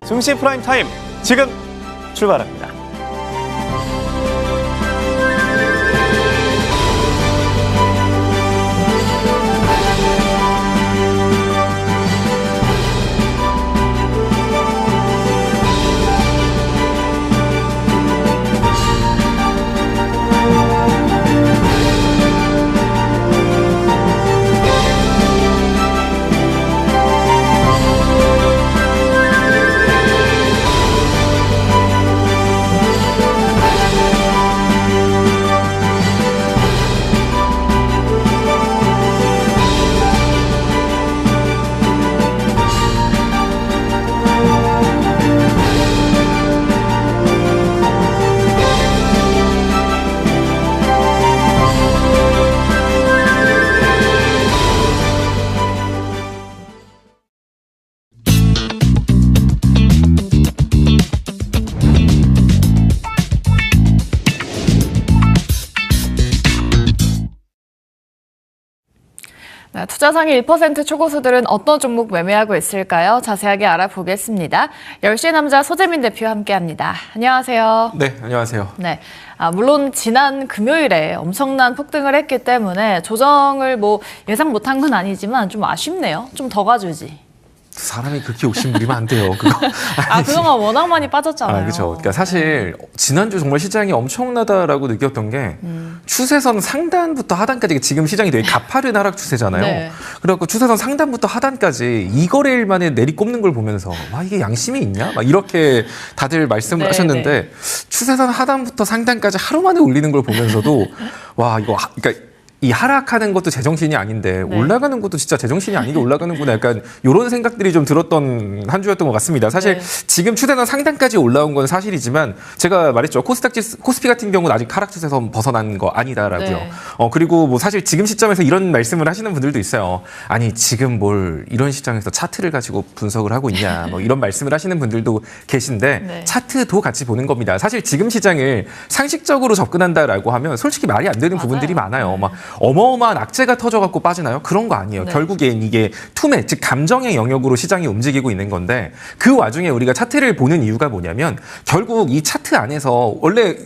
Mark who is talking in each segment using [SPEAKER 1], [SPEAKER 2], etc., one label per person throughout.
[SPEAKER 1] 증시 프라임 타임 지금 출발합니다.
[SPEAKER 2] 네, 투자 상위 1% 초고수들은 어떤 종목 매매하고 있을까요? 자세하게 알아보겠습니다. 10시의 남자 소재민 대표와 함께합니다. 안녕하세요.
[SPEAKER 3] 네, 안녕하세요.
[SPEAKER 2] 네, 물론 지난 금요일에 엄청난 폭등을 했기 때문에 조정을 예상 못한 건 아니지만 좀 아쉽네요. 좀 더 가주지.
[SPEAKER 3] 사람이 그렇게 욕심부리면 안 돼요. 그거.
[SPEAKER 2] 그동안 워낙 많이 빠졌잖아요.
[SPEAKER 3] 그렇죠. 그러니까 사실 지난주 정말 시장이 엄청나다라고 느꼈던 게 추세선 상단부터 하단까지 지금 시장이 되게 가파른 하락 추세잖아요.
[SPEAKER 2] 네.
[SPEAKER 3] 그래갖고 추세선 상단부터 하단까지 2거래일 만에 내리꼽는 걸 보면서 와 이게 양심이 있냐? 막 이렇게 다들 말씀을
[SPEAKER 2] 네,
[SPEAKER 3] 하셨는데
[SPEAKER 2] 네.
[SPEAKER 3] 추세선 하단부터 상단까지 하루 만에 올리는 걸 보면서도 와 이거 그러니까 이 하락하는 것도 제정신이 아닌데
[SPEAKER 2] 네.
[SPEAKER 3] 올라가는 것도 진짜 제정신이 아니게 올라가는구나 약간 이런 생각들이 좀 들었던 한 주였던 것 같습니다. 사실
[SPEAKER 2] 네.
[SPEAKER 3] 지금 추세선 상단까지 올라온 건 사실이지만 제가 말했죠. 코스피 같은 경우는 아직 하락 추세선 벗어난 거 아니다라고요.
[SPEAKER 2] 네.
[SPEAKER 3] 그리고 사실 지금 시점에서 이런 말씀을 하시는 분들도 있어요. 아니 지금 뭘 이런 시장에서 차트를 가지고 분석을 하고 있냐 이런 말씀을 하시는 분들도 계신데
[SPEAKER 2] 네.
[SPEAKER 3] 차트도 같이 보는 겁니다. 사실 지금 시장을 상식적으로 접근한다라고 하면 솔직히 말이 안 되는 부분들이 많아요. 막 어마어마한 악재가 터져갖고 빠지나요? 그런 거 아니에요.
[SPEAKER 2] 네.
[SPEAKER 3] 결국엔 이게 투매, 즉 감정의 영역으로 시장이 움직이고 있는 건데 그 와중에 우리가 차트를 보는 이유가 뭐냐면 결국 이 차트 안에서 원래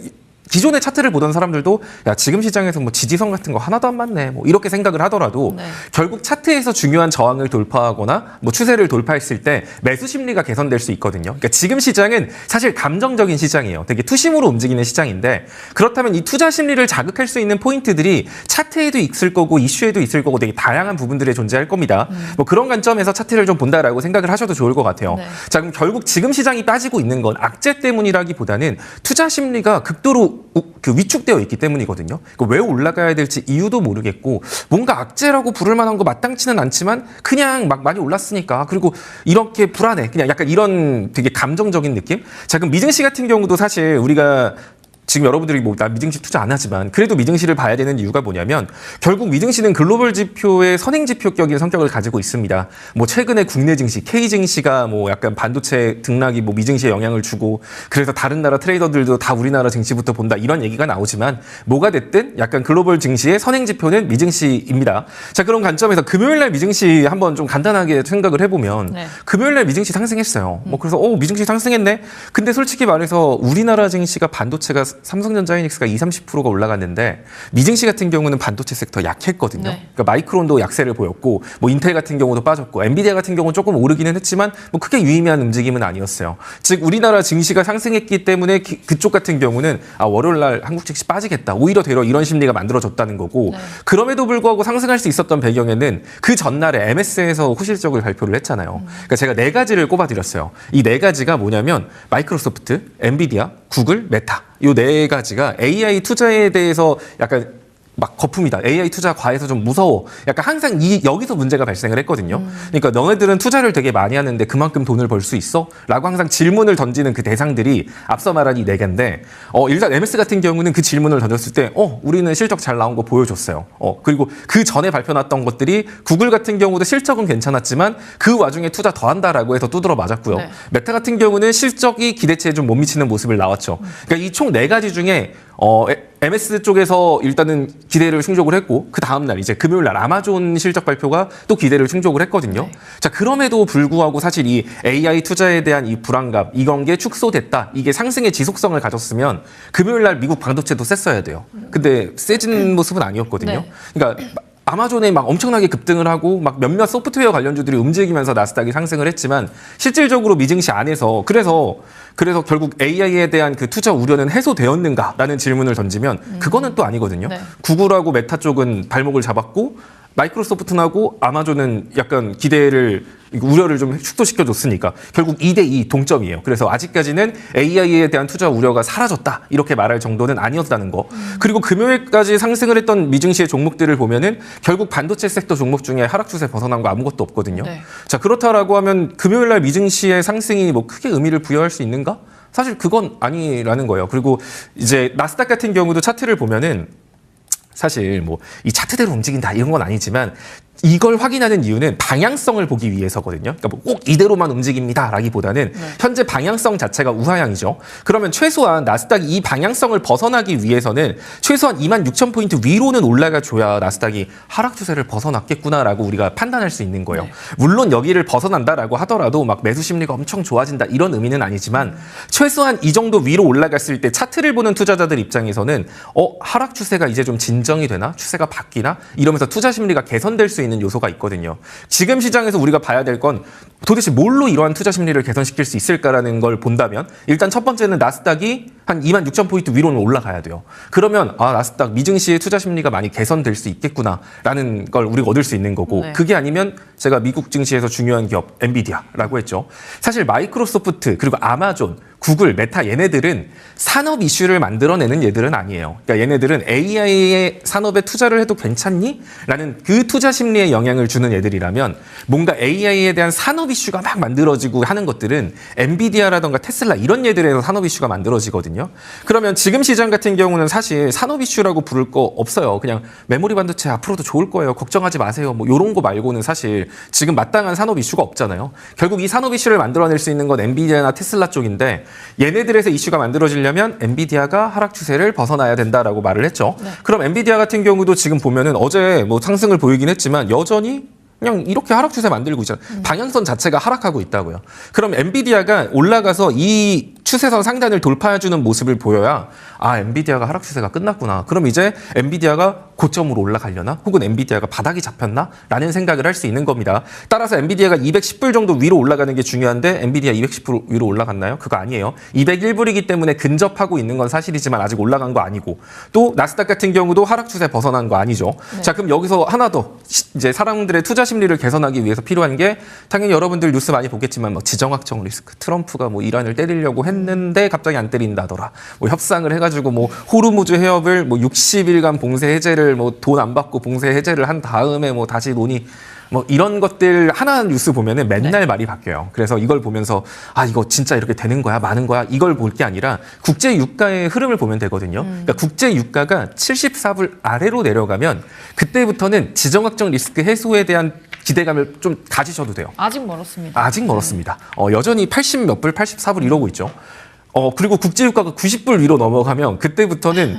[SPEAKER 3] 기존의 차트를 보던 사람들도 야 지금 시장에서 지지선 같은 거 하나도 안 맞네 이렇게 생각을 하더라도
[SPEAKER 2] 네.
[SPEAKER 3] 결국 차트에서 중요한 저항을 돌파하거나 추세를 돌파했을 때 매수 심리가 개선될 수 있거든요. 그러니까 지금 시장은 사실 감정적인 시장이에요. 되게 투심으로 움직이는 시장인데 그렇다면 이 투자 심리를 자극할 수 있는 포인트들이 차트에도 있을 거고 이슈에도 있을 거고 되게 다양한 부분들에 존재할 겁니다. 그런 관점에서 차트를 좀 본다라고 생각을 하셔도 좋을 것 같아요.
[SPEAKER 2] 네.
[SPEAKER 3] 자 그럼 결국 지금 시장이 빠지고 있는 건 악재 때문이라기보다는 투자 심리가 극도로 위축되어 있기 때문이거든요. 왜 올라가야 될지 이유도 모르겠고 뭔가 악재라고 부를 만한 거 마땅치는 않지만 그냥 막 많이 올랐으니까 그리고 이렇게 불안해. 그냥 약간 이런 되게 감정적인 느낌? 자 그럼 미증시 같은 경우도 사실 우리가 지금 여러분들이 나 미증시 투자 안 하지만 그래도 미증시를 봐야 되는 이유가 뭐냐면 결국 미증시는 글로벌 지표의 선행 지표격인 성격을 가지고 있습니다. 최근에 국내 증시, K 증시가 약간 반도체 등락이 미증시에 영향을 주고 그래서 다른 나라 트레이더들도 다 우리나라 증시부터 본다 이런 얘기가 나오지만 뭐가 됐든 약간 글로벌 증시의 선행 지표는 미증시입니다. 자 그런 관점에서 금요일 날 미증시 한번 좀 간단하게 생각을 해보면
[SPEAKER 2] 네.
[SPEAKER 3] 금요일 날 미증시 상승했어요. 그래서 미증시 상승했네. 근데 솔직히 말해서 우리나라 증시가 반도체가 삼성전자 하이닉스가 20-30%가 올라갔는데 미증시 같은 경우는 반도체 섹터 약했거든요.
[SPEAKER 2] 네.
[SPEAKER 3] 그러니까 마이크론도 약세를 보였고 인텔 같은 경우도 빠졌고 엔비디아 같은 경우는 조금 오르기는 했지만 크게 유의미한 움직임은 아니었어요. 즉 우리나라 증시가 상승했기 때문에 그쪽 같은 경우는 월요일 날 한국 증시 빠지겠다. 오히려 되려 이런 심리가 만들어졌다는 거고
[SPEAKER 2] 네.
[SPEAKER 3] 그럼에도 불구하고 상승할 수 있었던 배경에는 그 전날에 MS에서 후실적을 발표를 했잖아요. 그러니까 제가 4가지를 꼽아드렸어요. 이 4가지가 뭐냐면 마이크로소프트, 엔비디아, 구글, 메타 이 4가지가 AI 투자에 대해서 약간 거품이다. AI 투자 과해서 좀 무서워. 약간 항상 여기서 문제가 발생을 했거든요. 그러니까 너네들은 투자를 되게 많이 하는데 그만큼 돈을 벌 수 있어? 라고 항상 질문을 던지는 그 대상들이 앞서 말한 이 4개인데 일단 MS 같은 경우는 그 질문을 던졌을 때 우리는 실적 잘 나온 거 보여줬어요. 그리고 그 전에 발표났던 것들이 구글 같은 경우도 실적은 괜찮았지만 그 와중에 투자 더 한다라고 해서 두드러 맞았고요.
[SPEAKER 2] 네.
[SPEAKER 3] 메타 같은 경우는 실적이 기대치에 좀 못 미치는 모습을 나왔죠. 그러니까 이 총 4가지 중에 MS 쪽에서 일단은 기대를 충족을 했고 그 다음 날 이제 금요일 날 아마존 실적 발표가 또 기대를 충족을 했거든요.
[SPEAKER 2] 네.
[SPEAKER 3] 자, 그럼에도 불구하고 사실 이 AI 투자에 대한 이 불안감 이런 게 축소됐다. 이게 상승의 지속성을 가졌으면 금요일 날 미국 반도체도 셌어야 돼요. 근데 세진 모습은 아니었거든요.
[SPEAKER 2] 네.
[SPEAKER 3] 그러니까 아마존에 막 엄청나게 급등을 하고 막 몇몇 소프트웨어 관련주들이 움직이면서 나스닥이 상승을 했지만 실질적으로 미증시 안에서 그래서 결국 AI에 대한 그 투자 우려는 해소되었는가라는 질문을 던지면 그거는 또 아니거든요.
[SPEAKER 2] 네.
[SPEAKER 3] 구글하고 메타 쪽은 발목을 잡았고 마이크로소프트하고 아마존은 약간 우려를 좀 축소시켜줬으니까 결국 2대2 동점이에요. 그래서 아직까지는 AI에 대한 투자 우려가 사라졌다 이렇게 말할 정도는 아니었다는 거. 그리고 금요일까지 상승을 했던 미증시의 종목들을 보면은 결국 반도체 섹터 종목 중에 하락 추세 벗어난 거 아무것도 없거든요.
[SPEAKER 2] 네.
[SPEAKER 3] 자, 그렇다라고 하면 금요일날 미증시의 상승이 뭐 크게 의미를 부여할 수 있는가? 사실 그건 아니라는 거예요. 그리고 이제 나스닥 같은 경우도 차트를 보면은 사실 뭐 이 차트대로 움직인다 이런 건 아니지만 이걸 확인하는 이유는 방향성을 보기 위해서거든요. 그러니까 뭐 꼭 이대로만 움직입니다라기보다는 현재 방향성 자체가 우하향이죠. 그러면 최소한 나스닥이 이 방향성을 벗어나기 위해서는 최소한 26,000포인트 위로는 올라가줘야 나스닥이 하락 추세를 벗어났겠구나라고 우리가 판단할 수 있는 거예요.
[SPEAKER 2] 네.
[SPEAKER 3] 물론 여기를 벗어난다라고 하더라도 막 매수 심리가 엄청 좋아진다 이런 의미는 아니지만 최소한 이 정도 위로 올라갔을 때 차트를 보는 투자자들 입장에서는 하락 추세가 이제 좀 진정이 되나? 추세가 바뀌나? 이러면서 투자 심리가 개선될 수 있는 요소가 있거든요. 지금 시장에서 우리가 봐야 될 건 도대체 뭘로 이러한 투자 심리를 개선시킬 수 있을까라는 걸 본다면 일단 첫 번째는 나스닥이 한 26,000포인트 위로는 올라가야 돼요. 그러면 나스닥 미증시의 투자 심리가 많이 개선될 수 있겠구나라는 걸 우리가 얻을 수 있는 거고
[SPEAKER 2] 네.
[SPEAKER 3] 그게 아니면 제가 미국 증시에서 중요한 기업 엔비디아라고 했죠. 사실 마이크로소프트 그리고 아마존 구글, 메타 얘네들은 산업 이슈를 만들어내는 얘들은 아니에요. 그러니까 얘네들은 AI의 산업에 투자를 해도 괜찮니? 라는 그 투자 심리에 영향을 주는 애들이라면 뭔가 AI에 대한 산업 이슈가 막 만들어지고 하는 것들은 엔비디아라던가 테슬라 이런 얘들에서 산업 이슈가 만들어지거든요. 그러면 지금 시장 같은 경우는 사실 산업 이슈라고 부를 거 없어요. 그냥 메모리 반도체 앞으로도 좋을 거예요. 걱정하지 마세요. 뭐 이런 거 말고는 사실 지금 마땅한 산업 이슈가 없잖아요. 결국 이 산업 이슈를 만들어낼 수 있는 건 엔비디아나 테슬라 쪽인데 얘네들에서 이슈가 만들어지려면 엔비디아가 하락 추세를 벗어나야 된다라고 말을 했죠.
[SPEAKER 2] 네.
[SPEAKER 3] 그럼 엔비디아 같은 경우도 지금 보면은 어제 뭐 상승을 보이긴 했지만 여전히 그냥 이렇게 하락 추세 만들고 있잖아요. 방향선 자체가 하락하고 있다고요. 그럼 엔비디아가 올라가서 이 추세선 상단을 돌파해주는 모습을 보여야 엔비디아가 하락 추세가 끝났구나. 그럼 이제 엔비디아가 고점으로 올라가려나? 혹은 엔비디아가 바닥이 잡혔나? 라는 생각을 할 수 있는 겁니다. 따라서 엔비디아가 210불 정도 위로 올라가는 게 중요한데 엔비디아 210불 위로 올라갔나요? 그거 아니에요. 201불이기 때문에 근접하고 있는 건 사실이지만 아직 올라간 거 아니고 또 나스닥 같은 경우도 하락 추세 벗어난 거 아니죠.
[SPEAKER 2] 네.
[SPEAKER 3] 자, 그럼 여기서 하나 더 이제 사람들의 투자 심리를 개선하기 위해서 필요한 게 당연히 여러분들 뉴스 많이 보겠지만 막 지정학적 리스크 트럼프가 뭐 이란을 때리려고 했는데 갑자기 안 때린다더라. 뭐 협상을 해가지고 뭐 호르무즈 해협을 뭐 60일간 봉쇄 해제를 뭐 돈 안 받고 봉쇄 해제를 한 다음에 뭐 다시 논의 뭐 이런 것들 하나 뉴스 보면은 맨날
[SPEAKER 2] 네.
[SPEAKER 3] 말이 바뀌어요. 그래서 이걸 보면서 이거 진짜 이렇게 되는 거야, 많은 거야 이걸 볼 게 아니라 국제 유가의 흐름을 보면 되거든요. 그러니까 국제 유가가 74불 아래로 내려가면 그때부터는 지정학적 리스크 해소에 대한 기대감을 좀 가지셔도 돼요.
[SPEAKER 2] 아직 멀었습니다.
[SPEAKER 3] 아직 멀었습니다. 여전히 80 몇 불, 84불 이러고 있죠. 그리고 국제유가가 90불 위로 넘어가면 그때부터는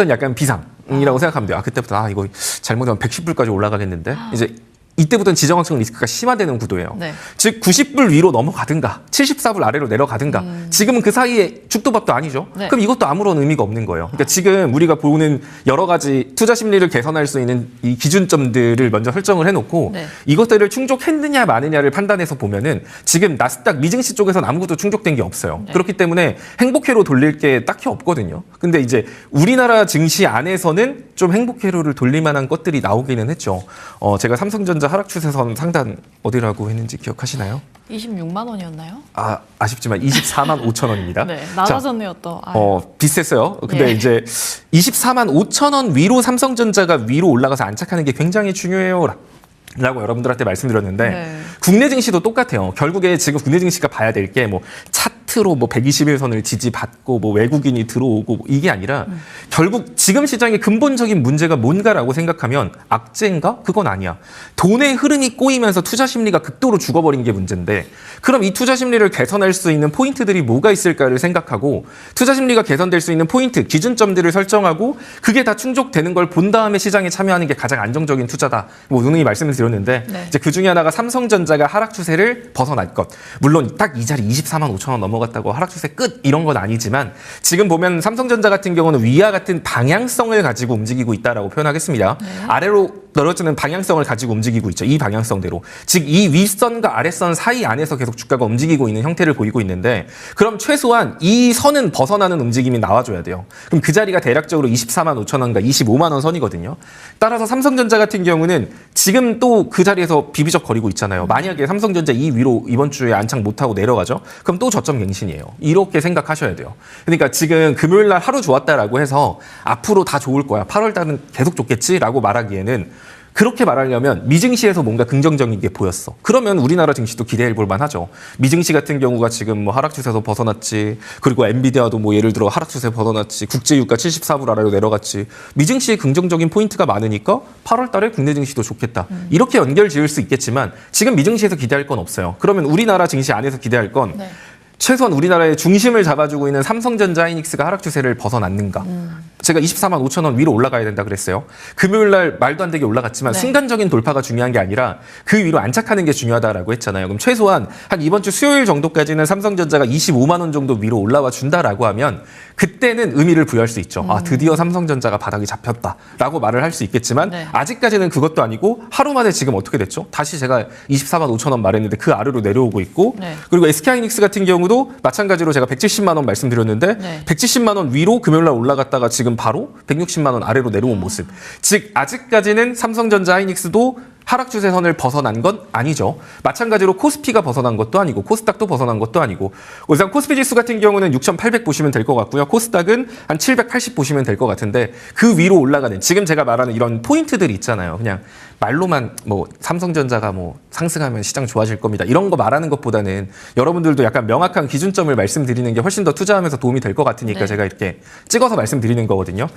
[SPEAKER 3] 약간 비상이라고 생각하면 돼요. 그때부터 이거 잘못하면 110불까지 올라가겠는데 이제 이때부터는 지정학적 리스크가 심화되는 구도예요.
[SPEAKER 2] 네.
[SPEAKER 3] 즉 90불 위로 넘어가든가 74불 아래로 내려가든가 지금은 그 사이에 죽도밥도 아니죠.
[SPEAKER 2] 네.
[SPEAKER 3] 그럼 이것도 아무런 의미가 없는 거예요. 그러니까 지금 우리가 보는 여러 가지 투자 심리를 개선할 수 있는 이 기준점들을 먼저 설정을 해놓고
[SPEAKER 2] 네.
[SPEAKER 3] 이것들을 충족했느냐 마느냐를 판단해서 보면은 지금 나스닥 미증시 쪽에서는 아무것도 충족된 게 없어요.
[SPEAKER 2] 네.
[SPEAKER 3] 그렇기 때문에 행복회로 돌릴 게 딱히 없거든요. 근데 이제 우리나라 증시 안에서는 좀 행복회로를 돌릴 만한 것들이 나오기는 했죠. 제가 삼성전자 하락 추세선 상단 어디라고 했는지 기억하시나요?
[SPEAKER 2] 26만 원이었나요?
[SPEAKER 3] 아쉽지만 24만 5천 원입니다.
[SPEAKER 2] 네, 낮아졌네요 또.
[SPEAKER 3] 비슷했어요. 근데
[SPEAKER 2] 예.
[SPEAKER 3] 이제 24만 5천 원 위로 삼성전자가 위로 올라가서 안착하는 게 굉장히 중요해요. 라고 여러분들한테 말씀드렸는데
[SPEAKER 2] 네.
[SPEAKER 3] 국내 증시도 똑같아요. 결국에 지금 국내 증시가 봐야 될 게 뭐 차트 파트로 뭐 121선을 지지받고 뭐 외국인이 들어오고 뭐 이게 아니라 결국 지금 시장의 근본적인 문제가 뭔가라고 생각하면 악재인가? 그건 아니야. 돈의 흐름이 꼬이면서 투자 심리가 극도로 죽어버린 게 문제인데 그럼 이 투자 심리를 개선할 수 있는 포인트들이 뭐가 있을까를 생각하고 투자 심리가 개선될 수 있는 포인트, 기준점들을 설정하고 그게 다 충족되는 걸 본 다음에 시장에 참여하는 게 가장 안정적인 투자다. 뭐 누누이 말씀을 드렸는데
[SPEAKER 2] 네.
[SPEAKER 3] 이제 그 중에 하나가 삼성전자가 하락 추세를 벗어날 것. 물론 딱 이 자리 24만 5천 원 넘어갔다고 하락 추세 끝 이런 건 아니지만 지금 보면 삼성전자 같은 경우는 위와 같은 방향성을 가지고 움직이고 있다라고 표현하겠습니다. 아래로 떨어지는 방향성을 가지고 움직이고 있죠. 이 방향성대로. 즉 이 윗선과 아랫선 사이 안에서 계속 주가가 움직이고 있는 형태를 보이고 있는데 그럼 최소한 이 선은 벗어나는 움직임이 나와줘야 돼요. 그럼 그 자리가 대략적으로 24만 5천 원과 25만 원 선이거든요. 따라서 삼성전자 같은 경우는 지금 또 그 자리에서 비비적거리고 있잖아요. 만약에 삼성전자 이 위로 이번 주에 안착 못하고 내려가죠. 그럼 또 저점 갱신이에요. 이렇게 생각하셔야 돼요. 그러니까 지금 금요일 날 하루 좋았다라고 해서 앞으로 다 좋을 거야. 8월 달은 계속 좋겠지라고 말하기에는 그렇게 말하려면 미증시에서 뭔가 긍정적인 게 보였어. 그러면 우리나라 증시도 기대해 볼 만하죠. 미증시 같은 경우가 지금 뭐 하락 추세에서 벗어났지. 그리고 엔비디아도 뭐 예를 들어 하락 추세 벗어났지. 국제유가 74불 아래로 내려갔지. 미증시에 긍정적인 포인트가 많으니까 8월 달에 국내 증시도 좋겠다. 이렇게 연결 지을 수 있겠지만 지금 미증시에서 기대할 건 없어요. 그러면 우리나라 증시 안에서 기대할 건
[SPEAKER 2] 네.
[SPEAKER 3] 최소한 우리나라의 중심을 잡아주고 있는 삼성전자 하이닉스가 하락 추세를 벗어났는가. 제가 24만 5천 원 위로 올라가야 된다 그랬어요. 금요일 날 말도 안 되게 올라갔지만
[SPEAKER 2] 네.
[SPEAKER 3] 순간적인 돌파가 중요한 게 아니라 그 위로 안착하는 게 중요하다라고 했잖아요. 그럼 최소한 한 이번 주 수요일 정도까지는 삼성전자가 25만 원 정도 위로 올라와 준다라고 하면 그때는 의미를 부여할 수 있죠. 아, 드디어 삼성전자가 바닥이 잡혔다라고 말을 할 수 있겠지만
[SPEAKER 2] 네.
[SPEAKER 3] 아직까지는 그것도 아니고 하루 만에 지금 어떻게 됐죠? 다시 제가 24만 5천 원 말했는데 그 아래로 내려오고 있고
[SPEAKER 2] 네.
[SPEAKER 3] 그리고 SK하이닉스 같은 경우도 마찬가지로 제가 170만 원 말씀드렸는데
[SPEAKER 2] 네.
[SPEAKER 3] 170만 원 위로 금요일 날 올라갔다가 지금 바로 160만 원 아래로 내려온 모습. 즉 아직까지는 삼성전자 하이닉스도 하락 추세선을 벗어난 건 아니죠. 마찬가지로 코스피가 벗어난 것도 아니고 코스닥도 벗어난 것도 아니고 우선 코스피 지수 같은 경우는 6,800 보시면 될 것 같고요. 코스닥은 한 780 보시면 될 것 같은데 그 위로 올라가는 지금 제가 말하는 이런 포인트들이 있잖아요. 그냥 말로만 뭐 삼성전자가 뭐 상승하면 시장 좋아질 겁니다. 이런 거 말하는 것보다는 여러분들도 약간 명확한 기준점을 말씀드리는 게 훨씬 더 투자하면서 도움이 될 것 같으니까
[SPEAKER 2] 네.
[SPEAKER 3] 제가 이렇게 찍어서 말씀드리는 거거든요.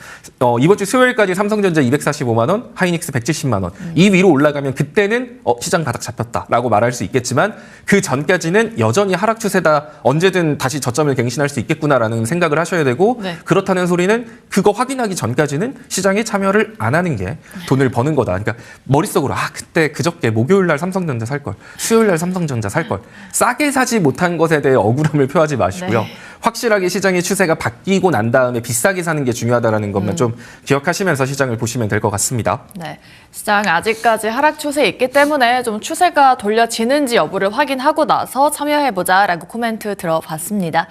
[SPEAKER 3] 이번 주 수요일까지 삼성전자 245만 원, 하이닉스 170만 원. 이 위로 올라가면 그때는 시장 바닥 잡혔다라고 말할 수 있겠지만 그 전까지는 여전히 하락 추세다. 언제든 다시 저점을 갱신할 수 있겠구나라는 생각을 하셔야 되고
[SPEAKER 2] 네.
[SPEAKER 3] 그렇다는 소리는 그거 확인하기 전까지는 시장에 참여를 안 하는 게 돈을 버는 거다. 그러니까 머릿속으로 그때 그저께 목요일 날 삼성전자 살 걸, 수요일 날 삼성전자 살 걸. 싸게 사지 못한 것에 대해 억울함을 표하지 마시고요.
[SPEAKER 2] 네.
[SPEAKER 3] 확실하게 시장의 추세가 바뀌고 난 다음에 비싸게 사는 게 중요하다는 것만 좀 기억하시면서 시장을 보시면 될 것 같습니다.
[SPEAKER 2] 네, 시장 아직까지 하락 추세에 있기 때문에 좀 추세가 돌려지는지 여부를 확인하고 나서 참여해보자라고 코멘트 들어봤습니다.